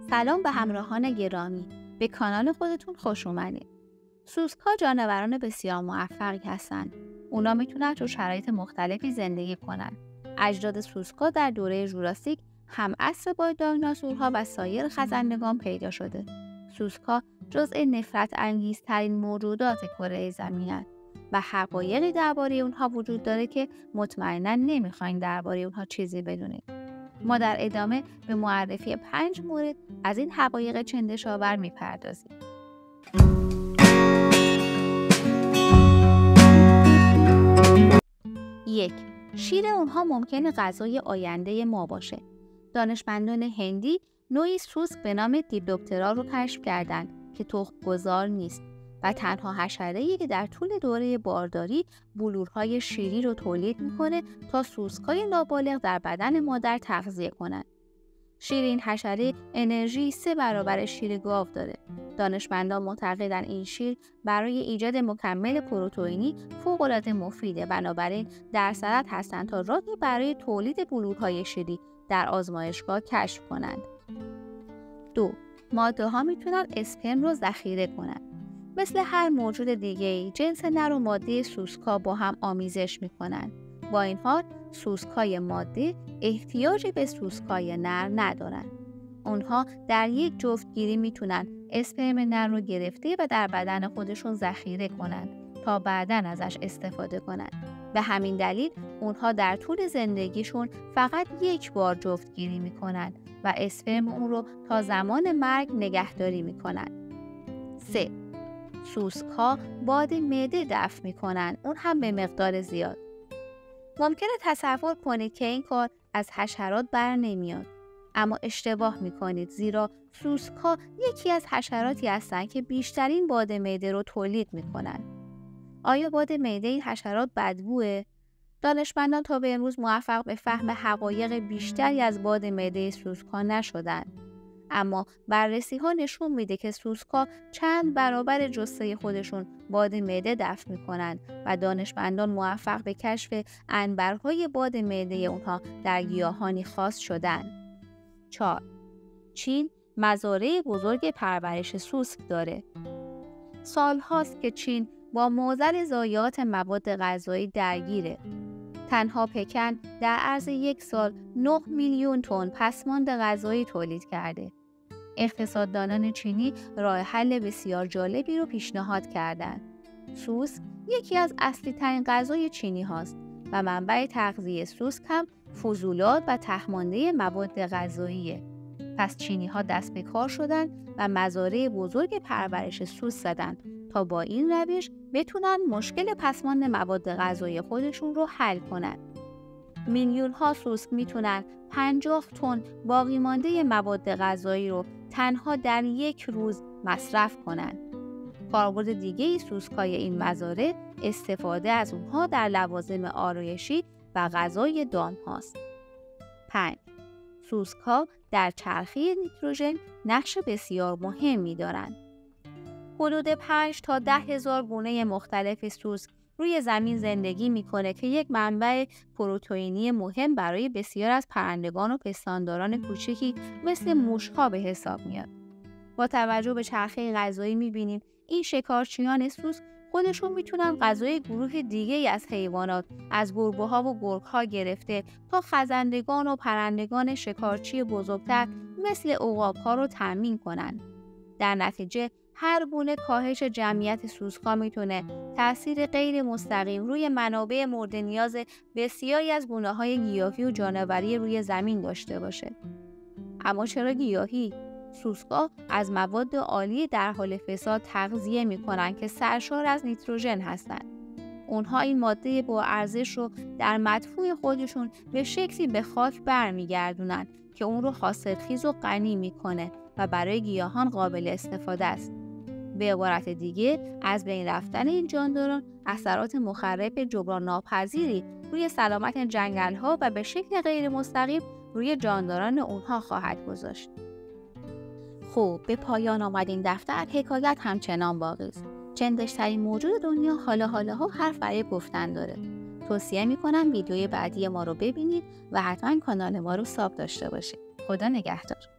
سلام به همراهان گرامی، به کانال خودتون خوش اومدید. سوسک‌ها جانوران بسیار موفقی هستند. اونا میتونن تو شرایط مختلفی زندگی کنن. اجداد سوسک‌ها در دوره ژوراسیک هم عصر با دایناسورها و سایر خزندگان پیدا شده. سوسک‌ها جزء نفرت انگیزترین موجودات کره زمینن و حقایقی درباره اونها وجود داره که مطمئناً نمیخواین درباره اونها چیزی بدونید. ما در ادامه به معرفی 5 مورد از این حقایق چندش‌آور میپردازیم. 1. شیر اونها ممکنه غذای آینده ما باشه. دانشمندان هندی نوعی سوسک به نام دیپلوپترا رو کشف کردند که تخم‌گذار نیست و تنها حشره‌ای که در طول دوره بارداری بلورهای شیری رو تولید میکنه تا سوسک‌های نابالغ در بدن مادر تغذیه کنند. شیر این حشره انرژی 3 برابر شیر گاو داره. دانشمندان معتقدن این شیر برای ایجاد مکمل پروتئینی فوق‌العاده مفیده، بنابراین در صدد هستند تا راهی برای تولید بلورهای شیری در آزمایشگاه کشف کنند. 2. ماده‌ها میتونن اسپرم رو ذخیره کنند. مثل هر موجود دیگه‌ای، جنس نر و ماده سوسک‌ها با هم آمیزش میکنن. با این حال سوسک‌های ماده احتیاجی به سوسک‌های نر ندارن. اونها در یک جفتگیری میتونن اسپرم نر رو گرفته و در بدن خودشون ذخیره کنن تا بعداً ازش استفاده کنن. به همین دلیل اونها در طول زندگیشون فقط یک بار جفتگیری میکنن و اسپرم اون رو تا زمان مرگ نگهداری میکنن. 3. سوسک‌ها باد معده دفع میکنن، اون هم به مقدار زیاد. ممکنه تصور کنید که این کار از حشرات بر نمیاد، اما اشتباه میکنید، زیرا سوسک‌ها یکی از حشراتی هستند که بیشترین باد معده رو تولید میکنن. آیا باد معده این حشرات بدبوئه؟ دانشمندان تا به امروز موفق به فهم حقایق بیشتری از باد معده سوسک‌ها نشدند. اما بررسی‌ها نشون میده که سوسک‌ها چند برابر جثه خودشون باد معده دفع میکنن و دانشمندان موفق به کشف عنبرهای باد معده اونها در گیاهانی خاص شدن. 4. چین مزارع بزرگ پرورش سوسک داره. سالهاست که چین با معضل ضایعات مواد غذایی درگیره. تنها پکن در عرض 1 سال 9 میلیون تن پسماند غذایی تولید کرده. اقتصاددانان چینی راه حل بسیار جالبی رو پیشنهاد کردند. سوسک یکی از اصلی ترین غذای چینی هاست و منبع تغذیه سوسک هم فضولات و ته‌مانده مواد غذاییه. پس چینی ها دست به کار شدن و مزارع بزرگ پرورش سوسک زدن تا با این روش بتونن مشکل پسماند مواد غذایی خودشون رو حل کنن. میلیون ها سوسک میتونن 50 تن باقی مانده مواد غذایی رو تنها در 1 روز مصرف کنن. کاربرد دیگه سوسک‌های این مزارع استفاده از اونها در لوازم آرایشی و غذای دام هاست. 5. سوسک‌ها در چرخه نیتروژن نقش بسیار مهمی دارند. حدود 5 تا 10 هزار گونه مختلف سوسک روی زمین زندگی میکنه که یک منبع پروتئینی مهم برای بسیار از پرندگان و پستانداران کوچکی مثل موش‌ها به حساب میاد. با توجه به چرخه غذایی میبینیم این شکارچیان سوسک خودشون میتونن غذای گروه دیگه‌ای از حیوانات، از گربه‌ها و گرگ‌ها گرفته تا خزندگان و پرندگان شکارچی بزرگتر مثل عقاب‌ها رو تامین کنن. در نتیجه هر گونه کاهش جمعیت سوسک‌ها میتونه تأثیر غیر مستقیم روی منابع مورد نیاز بسیاری از گونه‌های گیاهی و جانوری روی زمین داشته باشه. اما چرا گیاهی؟ سوسک‌ها از مواد عالی در حال فساد تغذیه میکنن که سرشار از نیتروژن هستند. اونها این ماده با ارزش رو در مدفوع خودشون به شکلی به خاک برمیگردونن که اون رو حاصلخیز و غنی میکنه و برای گیاهان قابل استفاده است. به عبارت دیگه، از بین رفتن این جانداران اثرات مخرب جبران ناپذیری روی سلامت جنگل‌ها و به شکل غیر مستقیم روی جانداران اونها خواهد گذاشت. خب، به پایان آمد این دفتر. حکایت همچنان باقی است. چندشترین موجود دنیا حالا حرف برای گفتن داره. توصیه میکنم ویدیوی بعدی ما رو ببینید و حتما کانال ما رو ساب داشته باشید. خدا نگهدار.